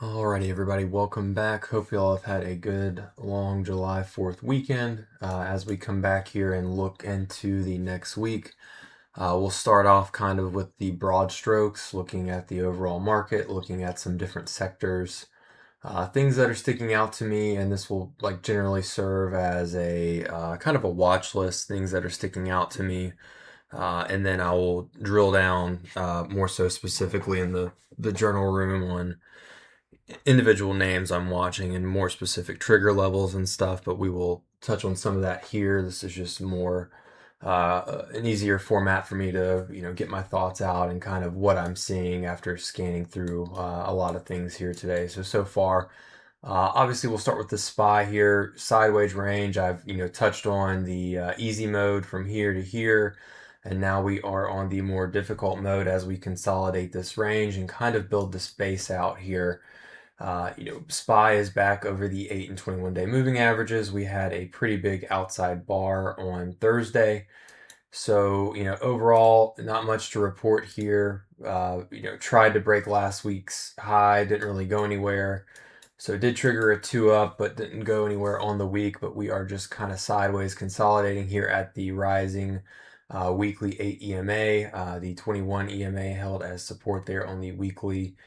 Alrighty, everybody, welcome back. Hope you all have had a good long July 4th weekend. As we come back here and look into the next week, we'll start off kind of with the broad strokes, looking at the overall market, looking at some different sectors, things that are sticking out to me, and this will generally serve as a kind of a watch list, things that are sticking out to me. And then I will drill down more so specifically in the journal room on individual names I'm watching and more specific trigger levels and stuff, but we will touch on some of that here. This is just more an easier format for me to get my thoughts out and kind of what I'm seeing after scanning through a lot of things here today. So far, obviously we'll start with the SPY here, sideways range. I've touched on the easy mode from here to here. And now we are on the more difficult mode as we consolidate this range and kind of build the space out here. SPY is back over the 8 and 21 day moving averages. We had a pretty big outside bar on Thursday. So, overall, not much to report here. Tried to break last week's high, didn't really go anywhere. So it did trigger a 2 up, but didn't go anywhere on the week. But we are just kind of sideways consolidating here at the rising weekly 8 EMA. The 21 EMA held as support there on the weekly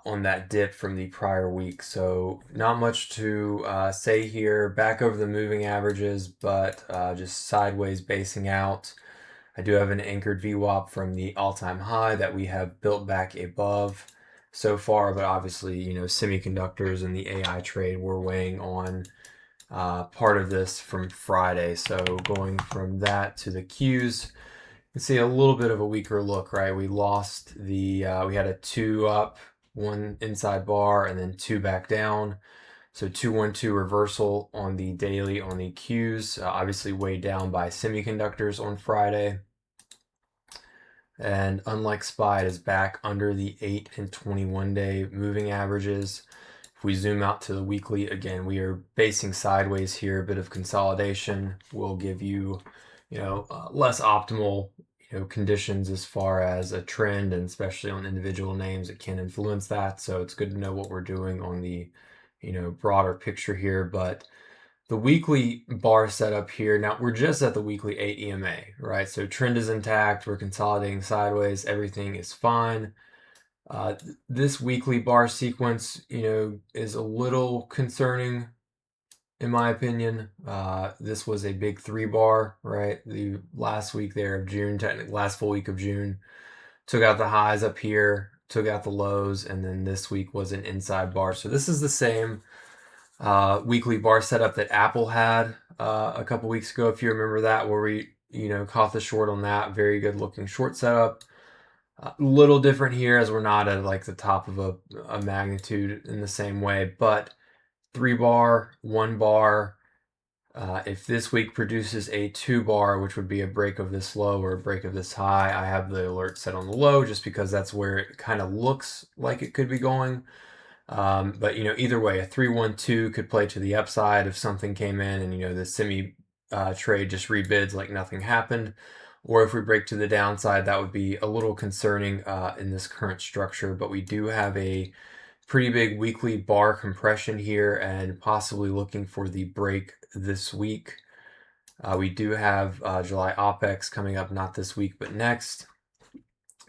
on that dip from the prior week. So not much to say here. Back over the moving averages, but just sideways basing out. I do have an anchored VWAP from the all-time high that we have built back above so far, but obviously, semiconductors and the AI trade were weighing on part of this from Friday. So going from that to the Qs, you can see a little bit of a weaker look, right? We lost the, we had a 2 up, 1 inside bar, and then 2 back down. So 2-1-2 reversal on the daily on the Qs, obviously weighed down by semiconductors on Friday. And unlike SPY, it is back under the 8 and 21 day moving averages. If we zoom out to the weekly, again, we are basing sideways here. A bit of consolidation will give you, less optimal, conditions as far as a trend, and especially on individual names, it can influence that. So it's good to know what we're doing on the, broader picture here. But the weekly bar setup here, now we're just at the weekly 8 EMA, right? So trend is intact, we're consolidating sideways, everything is fine. This weekly bar sequence, is a little concerning in my opinion. This was a big 3 bar, right? The last week there of June, technically last full week of June, took out the highs up here, took out the lows, and then this week was an inside bar. So this is the same weekly bar setup that Apple had a couple weeks ago, if you remember that, where we caught the short on that. Very good looking short setup. A little different here as we're not at like the top of a magnitude in the same way, but 3 bar, 1 bar. If this week produces a 2 bar, which would be a break of this low or a break of this high, I have the alert set on the low just because that's where it kind of looks like it could be going. But either way, a 3-1-2 could play to the upside if something came in and the semi trade just rebids like nothing happened. Or if we break to the downside, that would be a little concerning in this current structure. But we do have a pretty big weekly bar compression here and possibly looking for the break this week. We do have July OPEX coming up, not this week, but next.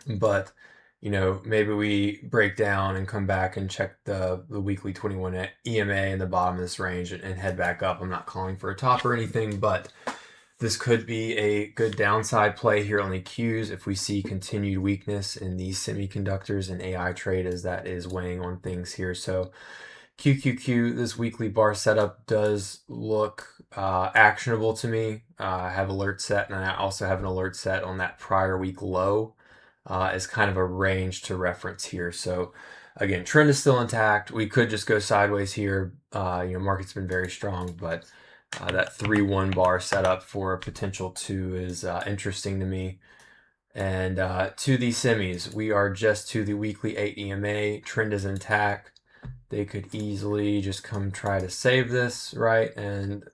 But maybe we break down and come back and check the weekly 21 EMA in the bottom of this range and head back up. I'm not calling for a top or anything, but this could be a good downside play here on the Qs if we see continued weakness in these semiconductors and AI trade, as that is weighing on things here. So QQQ, this weekly bar setup does look actionable to me. I have alert set, and I also have an alert set on that prior week low as kind of a range to reference here. So again, trend is still intact. We could just go sideways here. Market's been very strong, but that 3-1 bar setup for a potential 2 is interesting to me. And to the semis, we are just to the weekly 8 EMA. Trend is intact. They could easily just come try to save this, right? And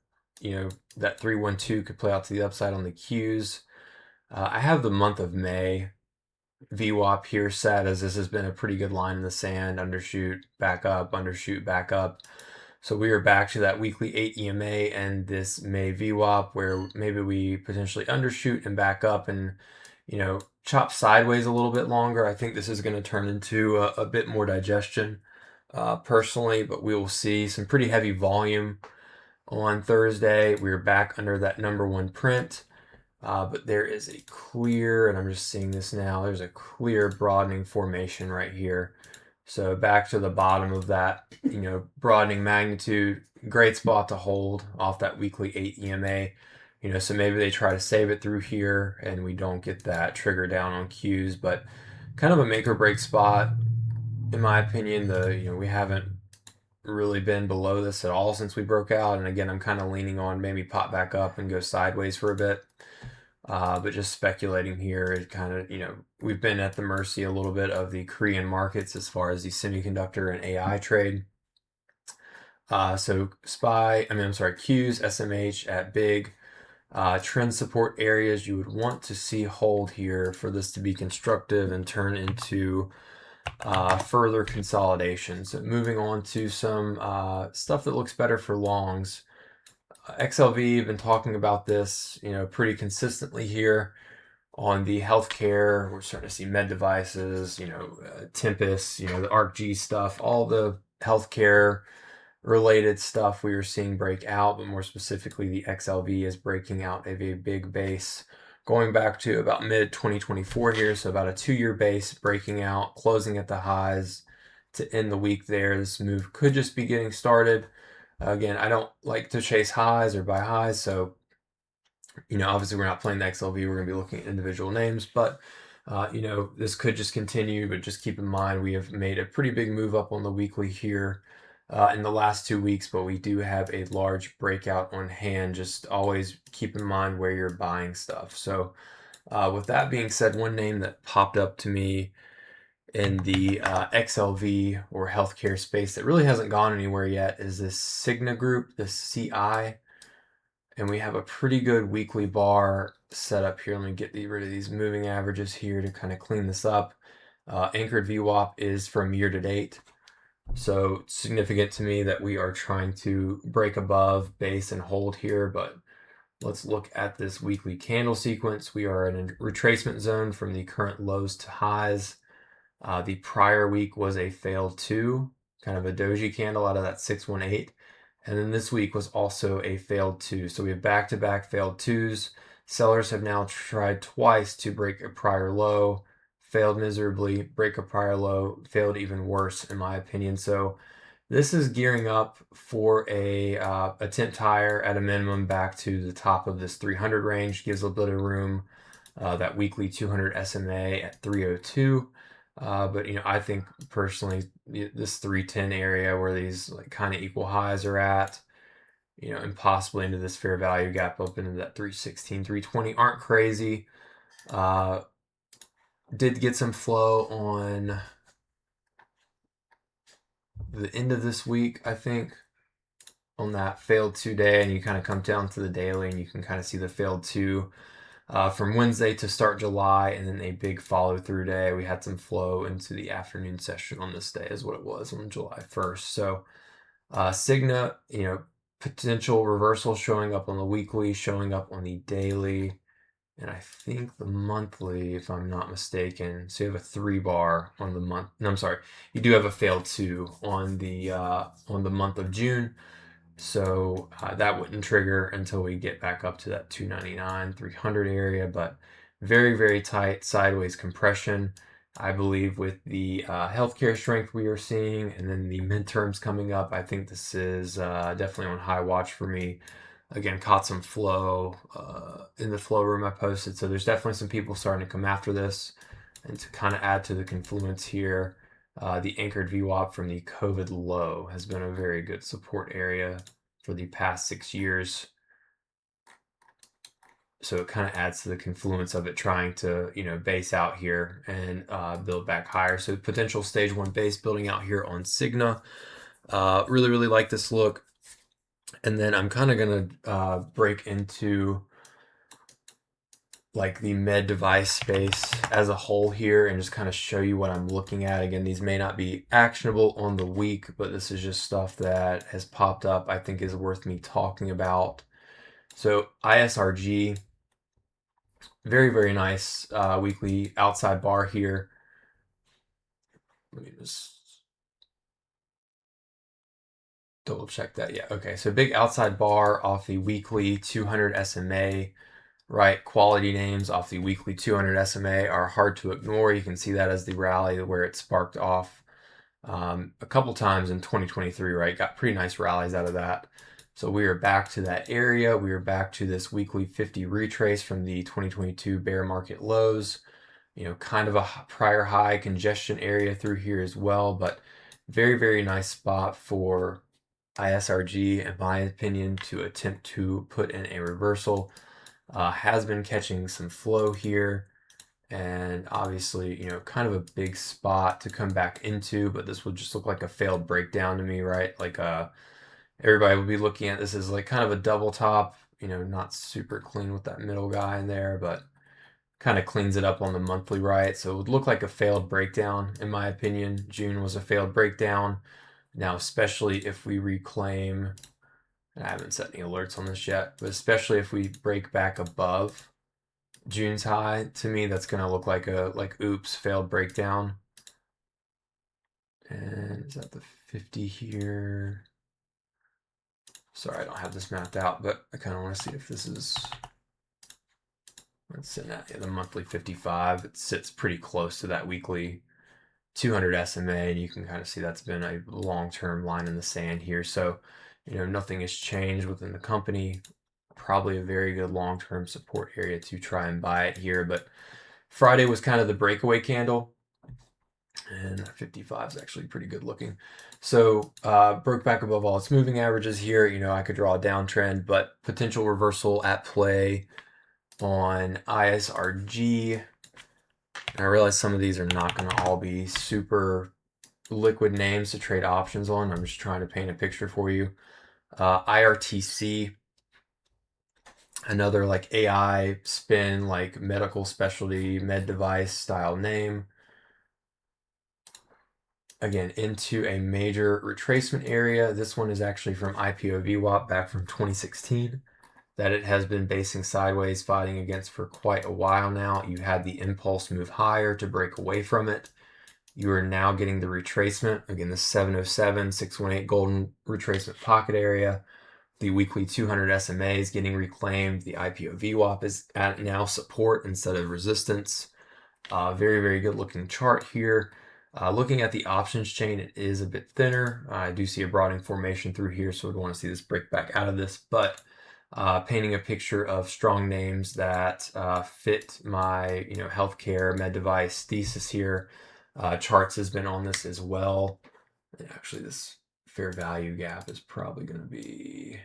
that 3-1-2 could play out to the upside on the Qs. I have the month of May VWAP here set, as this has been a pretty good line in the sand, undershoot, back up, undershoot, back up. So we are back to that weekly 8 EMA and this May VWAP where maybe we potentially undershoot and back up and, chop sideways a little bit longer. I think this is going to turn into a bit more digestion personally, but we will see some pretty heavy volume on Thursday. We're back under that number one print. But there is a clear, and I'm just seeing this now, there's a clear broadening formation right here. So back to the bottom of that, broadening magnitude, great spot to hold off that weekly 8 EMA. So maybe they try to save it through here and we don't get that trigger down on Qs, but kind of a make or break spot, in my opinion. We haven't really been below this at all since we broke out. And again, I'm kind of leaning on maybe pop back up and go sideways for a bit. But just speculating here, it kind of, we've been at the mercy a little bit of the Korean markets as far as the semiconductor and AI trade. So Qs, SMH at big. Trend support areas you would want to see hold here for this to be constructive and turn into further consolidation. So moving on to some stuff that looks better for longs. XLV, been talking about this, pretty consistently here on the healthcare. We're starting to see med devices, Tempest, the ARCG stuff, all the healthcare related stuff we are seeing break out, but more specifically, the XLV is breaking out of a big base going back to about mid 2024 here. So about a 2-year base breaking out, closing at the highs to end the week there. This move could just be getting started. Again, I don't like to chase highs or buy highs, so obviously we're not playing the XLV. We're going to be looking at individual names, but this could just continue. But just keep in mind we have made a pretty big move up on the weekly here in the last 2 weeks, but we do have a large breakout on hand. Just always keep in mind where you're buying stuff. So with that being said, one name that popped up to me in the XLV or healthcare space that really hasn't gone anywhere yet is this Cigna Group, the CI. And we have a pretty good weekly bar set up here. Let me get rid of these moving averages here to kind of clean this up. Anchored VWAP is from year to date. So it's significant to me that we are trying to break above base and hold here, but let's look at this weekly candle sequence. We are in a retracement zone from the current lows to highs. The prior week was a failed 2, kind of a doji candle out of that 618. And then this week was also a failed 2. So we have back-to-back failed 2s. Sellers have now tried twice to break a prior low, failed miserably, break a prior low, failed even worse in my opinion. So this is gearing up for a attempt higher at a minimum back to the top of this 300 range. Gives a bit of room. That weekly 200 SMA at 302. But I think personally this 310 area where these kind of equal highs are at, and possibly into this fair value gap up into that 316, 320 aren't crazy. Did get some flow on the end of this week, I think, on that failed 2 day, and you kind of come down to the daily and you can kind of see the failed 2 from Wednesday to start July, and then a big follow through day. We had some flow into the afternoon session on this day is what it was on July 1st. So Cigna, potential reversal showing up on the weekly, showing up on the daily, and I think the monthly, if I'm not mistaken. So you have a 3 bar on the month. No, I'm sorry. You do have a failed 2 on the month of June. So that wouldn't trigger until we get back up to that 299, 300 area, but very, very tight sideways compression. I believe with the healthcare strength we are seeing and then the midterms coming up, I think this is definitely on high watch for me. Again, caught some flow in the flow room I posted. So there's definitely some people starting to come after this. And to kind of add to the confluence here, the anchored VWAP from the COVID low has been a very good support area for the past 6 years. So it kind of adds to the confluence of it trying to, base out here and build back higher. So potential stage 1 base building out here on Cigna. Really, really like this look. And then I'm kind of going to break into like the med device space as a whole here and just kind of show you what I'm looking at. Again, these may not be actionable on the week, but this is just stuff that has popped up I think is worth me talking about. So ISRG, very, very nice weekly outside bar here. Let me just double check that. Yeah, okay. So big outside bar off the weekly 200 SMA, right? Quality names off the weekly 200 SMA are hard to ignore. You can see that as the rally where it sparked off a couple times in 2023, right? Got pretty nice rallies out of that. So we are back to that area. We are back to this weekly 50 retrace from the 2022 bear market lows. You know, kind of a prior high congestion area through here as well, but very, very nice spot for ISRG, in my opinion, to attempt to put in a reversal. Has been catching some flow here, and obviously, you know, kind of a big spot to come back into, but this would just look like a failed breakdown to me, right? Like everybody would be looking at this as like kind of a double top, you know, not super clean with that middle guy in there, but kind of cleans it up on the monthly, right? So it would look like a failed breakdown, in my opinion. June was a failed breakdown. Now, especially if we reclaim, I haven't set any alerts on this yet, but especially if we break back above June's high, to me, that's going to look like a, oops, failed breakdown. And is that the 50 here? Sorry, I don't have this mapped out, but I kind of want to see if this is, let's sit at the monthly 55. It sits pretty close to that weekly 200 SMA, and you can kind of see that's been a long-term line in the sand here. So, you know, nothing has changed within the company. Probably a very good long-term support area to try and buy it here. But Friday was kind of the breakaway candle, and 55 is actually pretty good looking. So broke back above all its moving averages here. You know, I could draw a downtrend, but potential reversal at play on ISRG. And I realize some of these are not going to all be super liquid names to trade options on. I'm just trying to paint a picture for you. IRTC, another like AI spin, like medical specialty, med device style name. Again, into a major retracement area. This one is actually from IPO VWAP back from 2016 that it has been basing sideways, fighting against for quite a while now. You had the impulse move higher to break away from it. You are now getting the retracement. Again, the 707, 618 golden retracement pocket area. The weekly 200 SMA is getting reclaimed. The IPO VWAP is at now support instead of resistance. Very, very good looking chart here. Looking at the options chain, it is a bit thinner. I do see a broadening formation through here, so we'd want to see this break back out of this, but painting a picture of strong names that fit my, you know, healthcare med device thesis here. Charts has been on this as well. And actually, this fair value gap is probably going to be,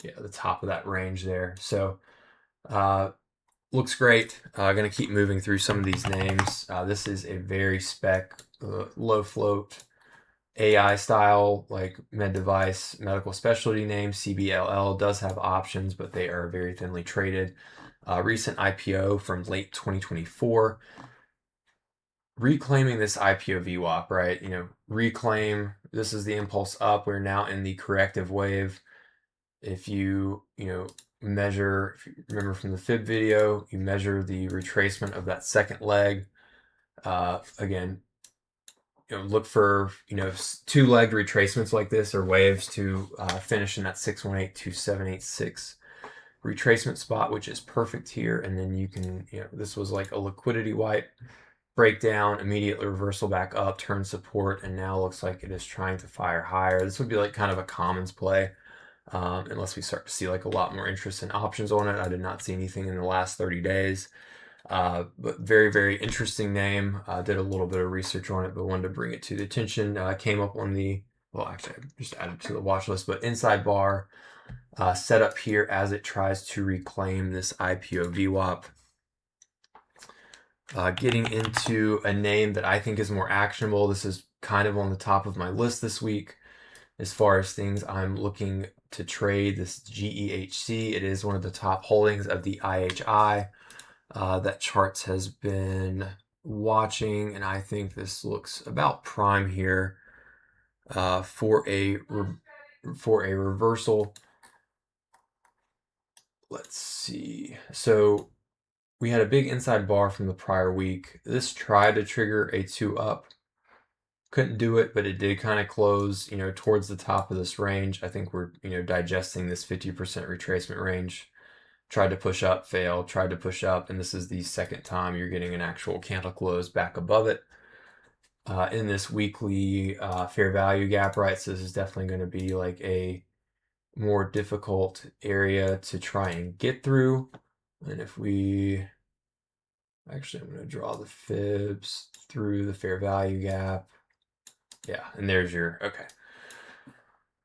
yeah, the top of that range there. So looks great. Going to keep moving through some of these names. This is a very spec, low float, AI style, like med device, medical specialty name. CBLL does have options, but they are very thinly traded. Recent IPO from late 2024. Reclaiming this IPO VWAP, right? You know, reclaim, this is the impulse up. We're now in the corrective wave. If you, you know, measure, if you remember from the fib video, you measure the retracement of that second leg. Again, you know, look for, you know, two-legged retracements like this or waves to finish in that 618 to 786 retracement spot, which is perfect here. And then you can, you know, this was like a liquidity wipe, breakdown, immediately reversal back up, turn support, and now looks like it is trying to fire higher. This would be like kind of a commons play. Unless we start to see like a lot more interest in options on it. I did not see anything in the last 30 days. But very, very interesting name. Did a little bit of research on it, but wanted to bring it to the attention. Came up on the, well, actually, I just added to the watch list, but inside bar set up here as it tries to reclaim this IPO VWAP. Getting into a name that I think is more actionable. This is kind of on the top of my list this week as far as things I'm looking to trade. This GEHC, it is one of the top holdings of the IHI that Charts has been watching, and I think this looks about prime here for a reversal. Let's see. So we had a big inside bar from the prior week. This tried to trigger a 2 up. Couldn't do it, but it did kind of close, towards the top of this range. I think we're, digesting this 50% retracement range. Tried to push up, failed, tried to push up, and this is the second time you're getting an actual candle close back above it. In this weekly fair value gap, right? So this is definitely going to be like a more difficult area to try and get through. And if we, actually, I'm going to draw the fibs through the fair value gap. Yeah, and there's your, okay.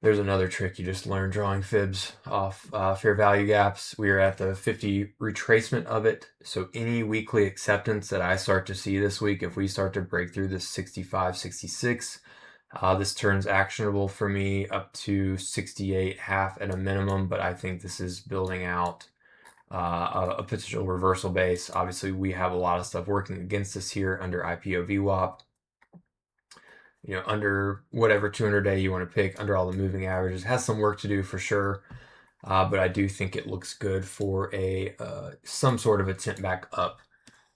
There's another trick you just learned, drawing fibs off fair value gaps. We are at the 50 retracement of it. So any weekly acceptance that I start to see this week, if we start to break through this 65, 66, this turns actionable for me up to 68 half at a minimum, but I think this is building out a potential reversal base. Obviously, we have a lot of stuff working against us here under IPO VWAP. Under whatever 200-day you want to pick, under all the moving averages, has some work to do for sure. But I do think it looks good for a some sort of attempt back up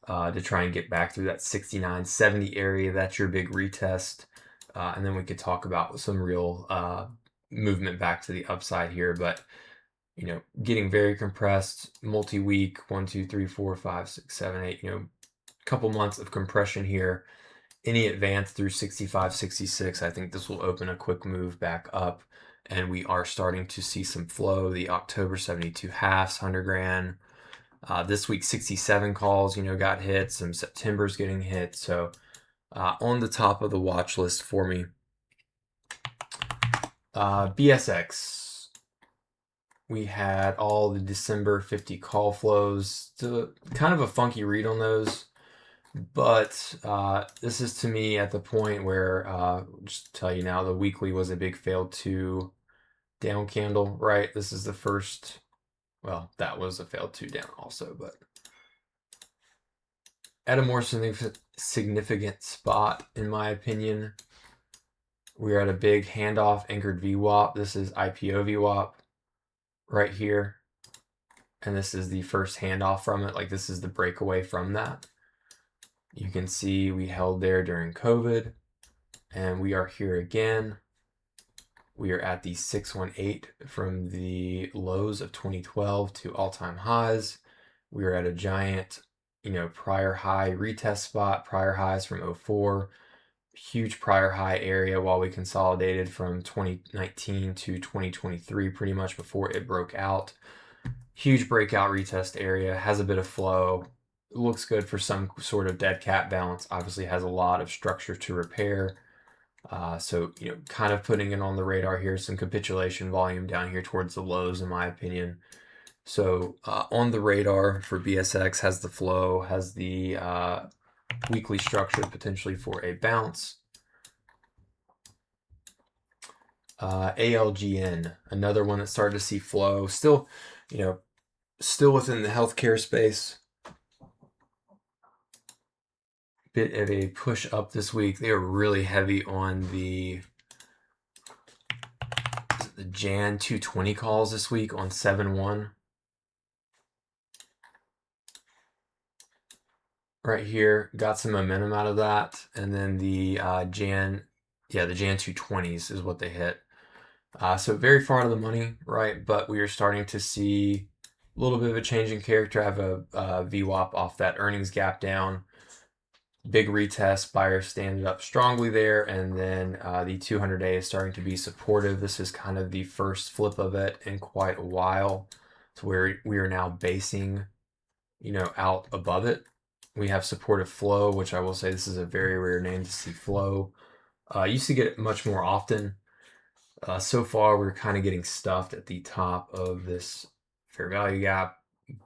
to try and get back through that 69, 70 area. That's your big retest. And then we could talk about some real movement back to the upside here. But, getting very compressed, multi-week, 1, 2, 3, 4, 5, 6, 7, 8, couple months of compression here. Any advance through 65, 66, I think this will open a quick move back up. And we are starting to see some flow. The October 72 halves, 100 grand. This week, 67 calls, got hit. Some September's getting hit. So on the top of the watch list for me. BSX. We had all the December 50 call flows. Kind of a funky read on those. But this is to me at the point where, just to tell you now, the weekly was a big failed 2 down candle, right? This is the first, well, that was a failed 2 down also, but at a more significant spot, in my opinion, we're at a big handoff anchored VWAP. This is IPO VWAP right here. And this is the first handoff from it. Like this is the breakaway from that. You can see we held there during COVID, and we are here again. We are at the 618 from the lows of 2012 to all-time highs. We are at a giant, prior high retest spot, prior highs from 04, huge prior high area while we consolidated from 2019 to 2023 pretty much before it broke out. Huge breakout retest area, has a bit of flow. Looks good for some sort of dead cat balance. Obviously has a lot of structure to repair. So, kind of putting it on the radar here, some capitulation volume down here towards the lows, in my opinion. So on the radar for BSX, has the flow, has the weekly structure potentially for a bounce. ALGN, another one that started to see flow. Still, still within the healthcare space. Bit of a push up this week. They are really heavy on the Jan 220 calls this week on 7-1. Right here, got some momentum out of that. And then the Jan 220s is what they hit. So very far out of the money, right? But we are starting to see a little bit of a change in character. I have a VWAP off that earnings gap down. Big retest, buyers standing up strongly there, and then the 200-day is starting to be supportive. This is kind of the first flip of it in quite a while. So we are now basing, out above it. We have supportive flow, which I will say this is a very rare name to see flow. Used to get it much more often. So far, we're kind of getting stuffed at the top of this fair value gap,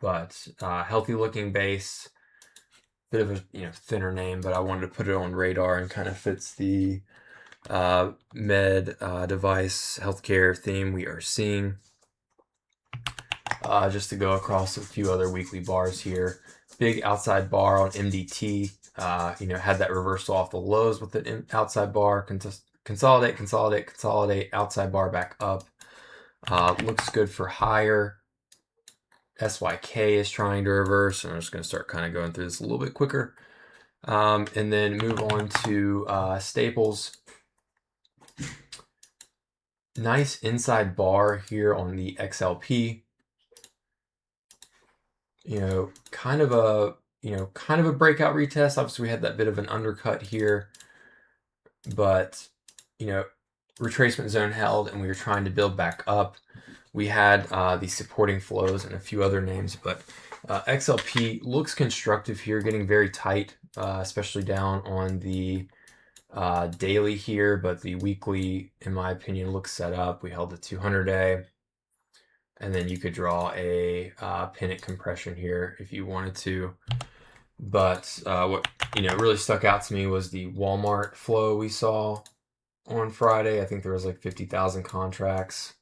but healthy looking base. Bit of a thinner name, but I wanted to put it on radar and kind of fits the med device healthcare theme we are seeing. Just to go across a few other weekly bars here. Big outside bar on MDT. Had that reversal off the lows with the outside bar. Consolidate, consolidate, consolidate. Outside bar back up. Looks good for higher. SYK is trying to reverse. And I'm just going to start kind of going through this a little bit quicker. And then move on to staples. Nice inside bar here on the XLP. Kind of a breakout retest. Obviously, we had that bit of an undercut here, but retracement zone held, and we were trying to build back up. We had the supporting flows and a few other names, but XLP looks constructive here, getting very tight, especially down on the daily here, but the weekly, in my opinion, looks set up. We held the 200-day. And then you could draw a pennant compression here if you wanted to. But what really stuck out to me was the Walmart flow we saw on Friday. I think there was like 50,000 contracts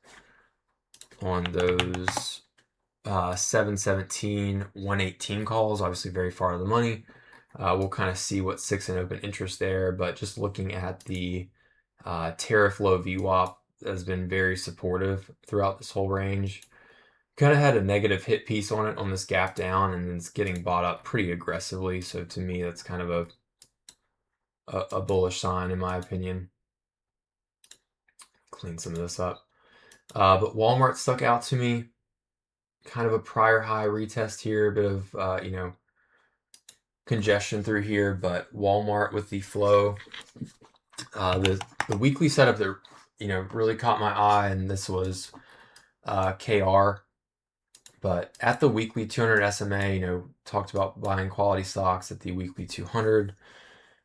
on those 717, 118 calls. Obviously very far to the money. We'll kind of see what 6 and open interest there. But just looking at the tariff low VWAP has been very supportive throughout this whole range. Kind of had a negative hit piece on it on this gap down, and it's getting bought up pretty aggressively. So to me, that's kind of a bullish sign in my opinion. Clean some of this up. But Walmart stuck out to me. Kind of a prior high retest here, a bit of congestion through here, but Walmart with the flow. The weekly setup that really caught my eye, and this was KR. But at the weekly 200 SMA, talked about buying quality stocks at the weekly 200.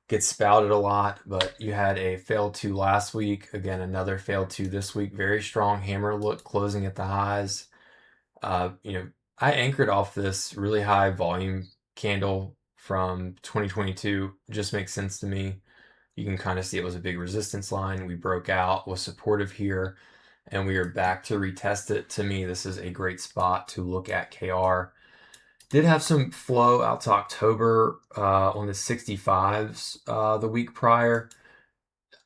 Gets spouted a lot, but you had a failed 2 last week. Again, another failed 2 this week. Very strong hammer look closing at the highs. I anchored off this really high volume candle from 2022. Just makes sense to me. You can kind of see it was a big resistance line. We broke out, was supportive here, and we are back to retest it. To me, this is a great spot to look at KR. Did have some flow out to October on the 65s the week prior.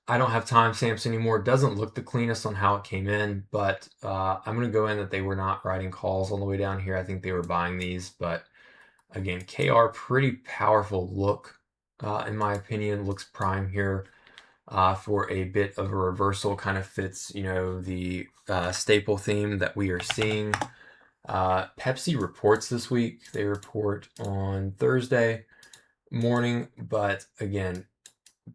I don't have timestamps anymore. It doesn't look the cleanest on how it came in, but I'm going to go in that they were not writing calls on the way down here. I think they were buying these, but again, KR, pretty powerful look, in my opinion. Looks prime here for a bit of a reversal. Kind of fits, the staple theme that we are seeing. Pepsi reports this week. They report on Thursday morning, but again,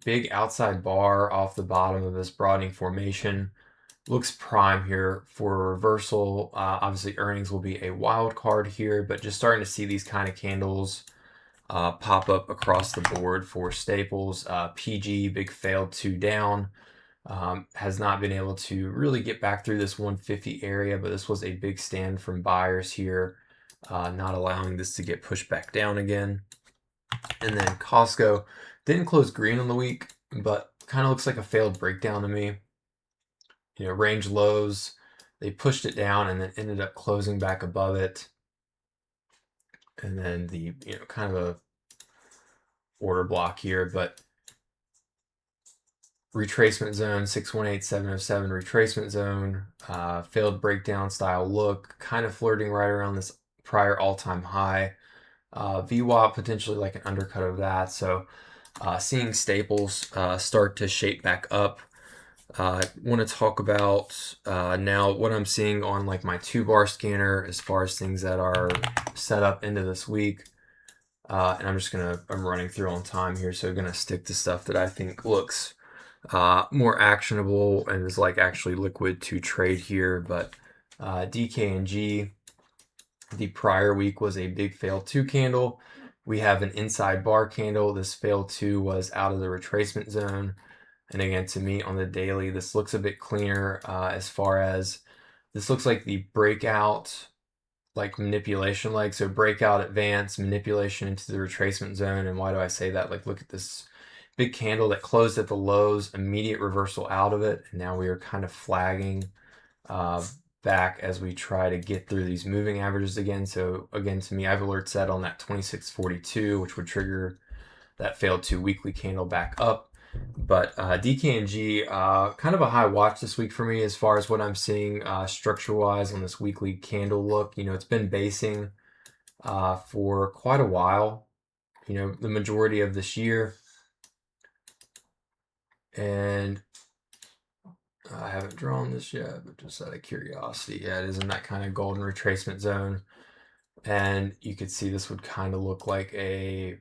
big outside bar off the bottom of this broadening formation. Looks prime here for a reversal. Obviously, earnings will be a wild card here, but just starting to see these kind of candles pop up across the board for staples. PG, big failed 2 down. Has not been able to really get back through this 150 area, but this was a big stand from buyers here, not allowing this to get pushed back down again. And then Costco didn't close green on the week, but kind of looks like a failed breakdown to me. Range lows, they pushed it down and then ended up closing back above it. And then the, kind of a order block here, but retracement zone 618707 retracement zone, failed breakdown style look, kind of flirting right around this prior all-time high. VWAP potentially like an undercut of that. So seeing staples start to shape back up. I want to talk about now what I'm seeing on like my 2-bar scanner as far as things that are set up into this week. And I'm running through on time here, so I'm gonna stick to stuff that I think looks more actionable and is like actually liquid to trade here. But DKNG, the prior week was a big fail 2 candle. We have an inside bar candle. This fail 2 was out of the retracement zone. And again, to me on the daily, this looks a bit cleaner as far as this looks like the breakout, like manipulation leg. So breakout, advance, manipulation into the retracement zone. And why do I say that? Like, look at this big candle that closed at the lows, immediate reversal out of it, and now we are kind of flagging uh, back as we try to get through these moving averages again. So again, to me, I have alerts set on that 2642, which would trigger that failed 2 weekly candle back up. But DKNG, kind of a high watch this week for me as far as what I'm seeing structure-wise on this weekly candle look. It's been basing for quite a while, the majority of this year. And I haven't drawn this yet, but just out of curiosity, yeah, it is in that kind of golden retracement zone. And you could see this would kind of look like a,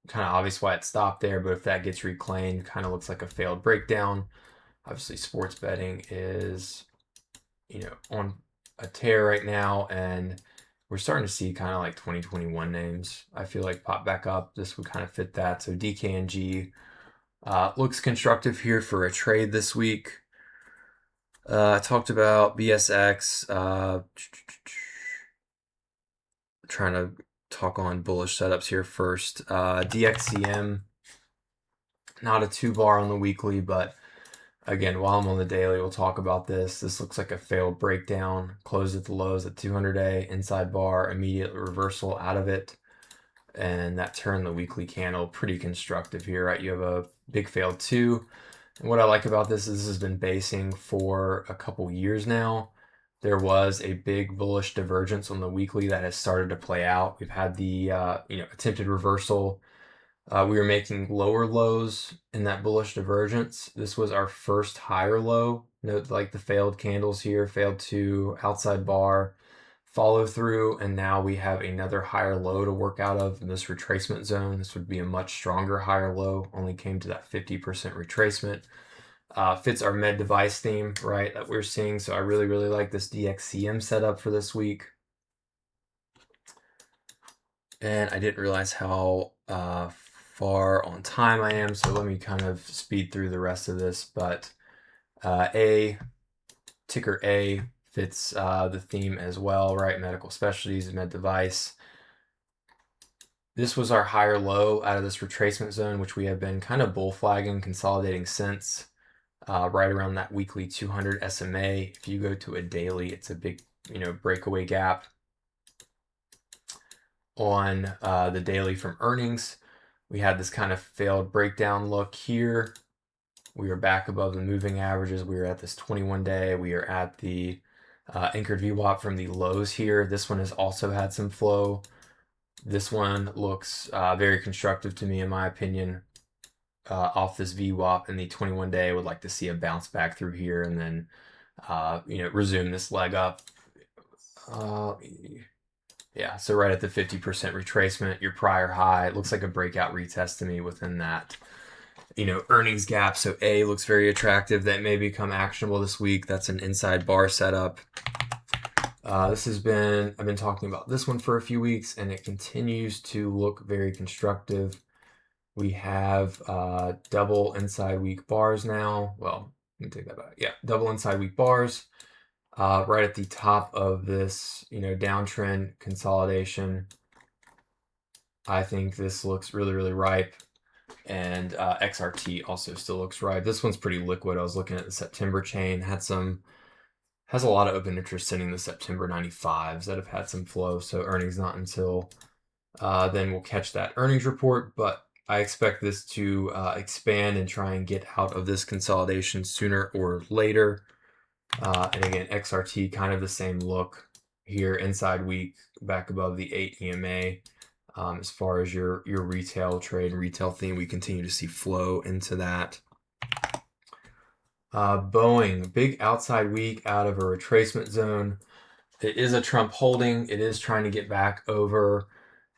kind of obvious why it stopped there, but if that gets reclaimed, kind of looks like a failed breakdown. Obviously, sports betting is, on a tear right now, and we're starting to see kind of like 2021 names, I feel like, pop back up. This would kind of fit that. So DKNG looks constructive here for a trade this week. I talked about BSX. Trying to talk on bullish setups here first. DXCM, not a 2-bar on the weekly, but again, while I'm on the daily, we'll talk about this. This looks like a failed breakdown. Closed at the lows at 200-day, inside bar, immediate reversal out of it. And that turned the weekly candle pretty constructive here, right? You have a big failed 2. And what I like about this is this has been basing for a couple years now. There was a big bullish divergence on the weekly that has started to play out. We've had the attempted reversal. We were making lower lows in that bullish divergence. This was our first higher low. Note like the failed candles here, failed 2, outside bar, follow through, and now we have another higher low to work out of in this retracement zone. This would be a much stronger higher low, only came to that 50% retracement. Fits our med device theme, right, that we're seeing. So I really, really like this DXCM setup for this week. And I didn't realize how far on time I am, so let me kind of speed through the rest of this. But ticker A fits the theme as well, right? Medical specialties, med device. This was our higher low out of this retracement zone, which we have been kind of bull flagging, consolidating since. Right around that weekly 200 SMA. If you go to a daily, it's a big, breakaway gap. On the daily from earnings, we had this kind of failed breakdown look here. We are back above the moving averages. We are at this 21-day. We are at the anchored VWAP from the lows here. This one has also had some flow. This one looks very constructive to me, in my opinion. Off this VWAP in the 21-day, would like to see a bounce back through here and then, resume this leg up. Yeah, so right at the 50% retracement, your prior high. It looks like a breakout retest to me within that, earnings gap. So A looks very attractive. That may become actionable this week. That's an inside bar setup. I've been talking about this one for a few weeks, and it continues to look very constructive. We have double inside week bars now. Well, let me take that back. Yeah, double inside week bars right at the top of this, downtrend consolidation. I think this looks really, really ripe. And XRT also still looks ripe. This one's pretty liquid. I was looking at the September chain, has a lot of open interest sitting in the September 95s that have had some flow. So earnings not until then we'll catch that earnings report, but I expect this to expand and try and get out of this consolidation sooner or later. And again, XRT, kind of the same look here, inside week, back above the 8 EMA. As far as your retail trade and retail theme, we continue to see flow into that. Boeing, big outside week out of a retracement zone. It is a Trump holding. It is trying to get back over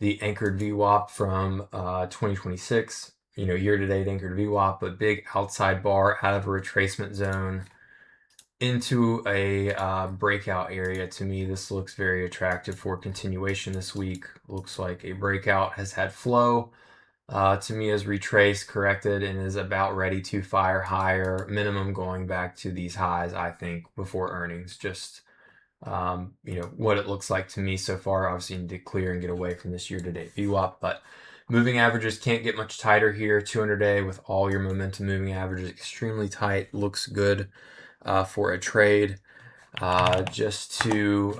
the anchored VWAP from 2026, year-to-date anchored VWAP, but big outside bar out of a retracement zone into a breakout area. To me, this looks very attractive for continuation this week. Looks like a breakout, has had flow. To me, has retraced, corrected, and is about ready to fire higher. Minimum going back to these highs, I think, before earnings. Just what it looks like to me so far. Obviously, you need to clear and get away from this year-to-date VWAP, but Moving averages can't get much tighter here. 200-day with all your momentum moving averages extremely tight. Looks good for a trade. Just to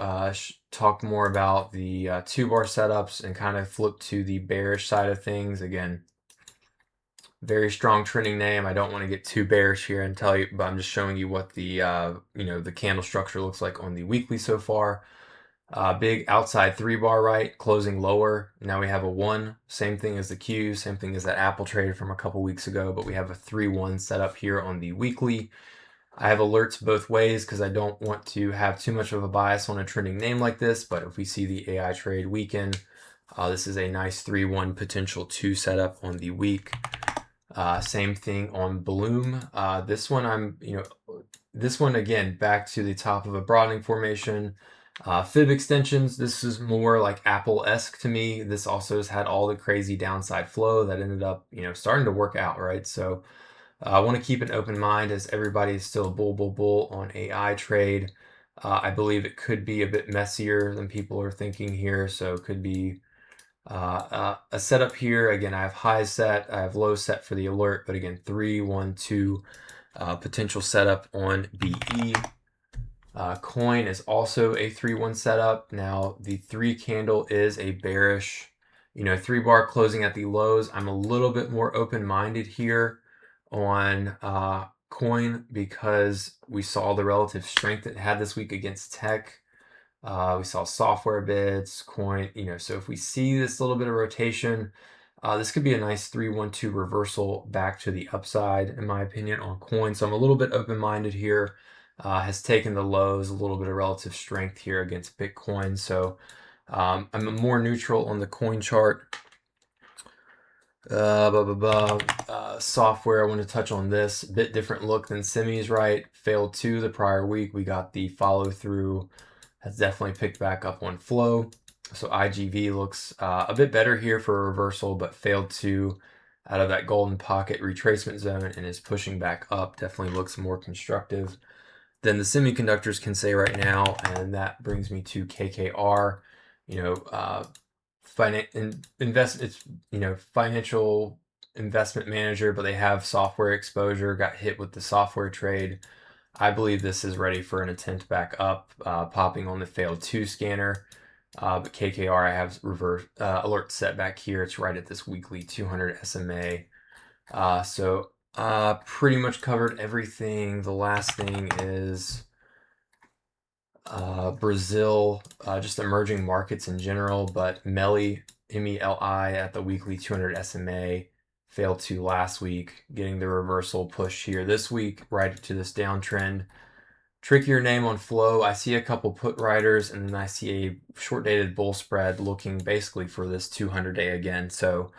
talk more about the 2-bar setups and kind of flip to the bearish side of things. Again, very strong trending name. I don't want to get too bearish here and tell you, but I'm just showing you what the the candle structure looks like on the weekly so far. Big outside 3-bar right, closing lower. Now we have a 1, same thing as the Q, same thing as that Apple trade from a couple weeks ago, but we have a 3-1 set up here on the weekly. I have alerts both ways because I don't want to have too much of a bias on a trending name like this, but if we see the AI trade weaken, this is a nice 3-1 potential 2 setup on the week. Same thing on Bloom. This one again, back to the top of a broadening formation. Fib extensions, this is more like Apple-esque to me. This also has had all the crazy downside flow that ended up, starting to work out, right? So I want to keep an open mind as everybody is still bull on AI trade. I believe it could be a bit messier than people are thinking here, so it could be a setup here. Again, I have highs set, I have lows set for the alert, but again, 3, 1, 2 potential setup on BE. Coin is also a 3-1 setup. Now, the 3 candle is a bearish, 3-bar closing at the lows. I'm a little bit more open-minded here on coin because we saw the relative strength it had this week against tech. We saw software bids, coin, so if we see this little bit of rotation, this could be a nice 3-1-2 reversal back to the upside, in my opinion, on coin. So I'm a little bit open-minded here. Has taken the lows, a little bit of relative strength here against Bitcoin. So I'm more neutral on the coin chart. Software, I want to touch on this. A bit different look than semis, right? Failed 2 the prior week. We got the follow through. Has definitely picked back up on flow. So IGV looks a bit better here for a reversal, but failed 2 out of that golden pocket retracement zone and is pushing back up. Definitely looks more constructive than the semiconductors can say right now. And that brings me to KKR. Financial investment manager, but they have software exposure, got hit with the software trade. I believe this is ready for an attempt back up, popping on the failed 2 scanner. But KKR, I have reverse alert set back here. It's right at this weekly 200 SMA. So pretty much covered everything. The last thing is Brazil, just emerging markets in general, but MELI, MELI at the weekly 200 SMA failed 2 last week, getting the reversal push here this week, right to this downtrend. Trickier name on flow. I see a couple put riders, and then I see a short-dated bull spread looking basically for this 200-day again. So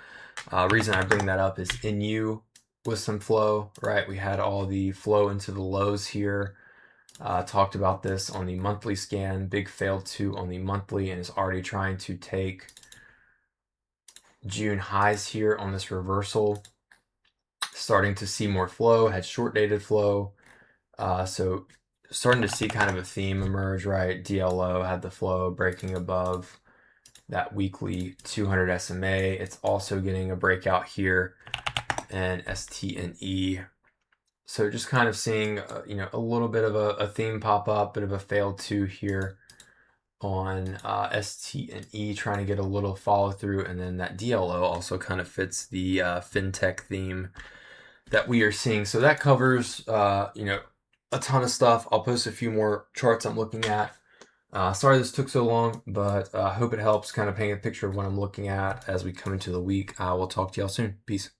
reason I bring that up is NU with some flow, right? We had all the flow into the lows here. Talked about this on the monthly scan. Big failed 2 on the monthly and is already trying to take June highs here on this reversal. Starting to see more flow, had short-dated flow. So starting to see kind of a theme emerge, right? DLO had the flow breaking above that weekly 200 SMA. It's also getting a breakout here, and STNE. So just kind of seeing, a little bit of a theme pop up, bit of a failed 2 here on STNE, trying to get a little follow through, and then that DLO also kind of fits the fintech theme that we are seeing. So that covers, a ton of stuff. I'll post a few more charts I'm looking at. Sorry this took so long, but I hope it helps kind of paint a picture of what I'm looking at as we come into the week. We'll talk to y'all soon. Peace.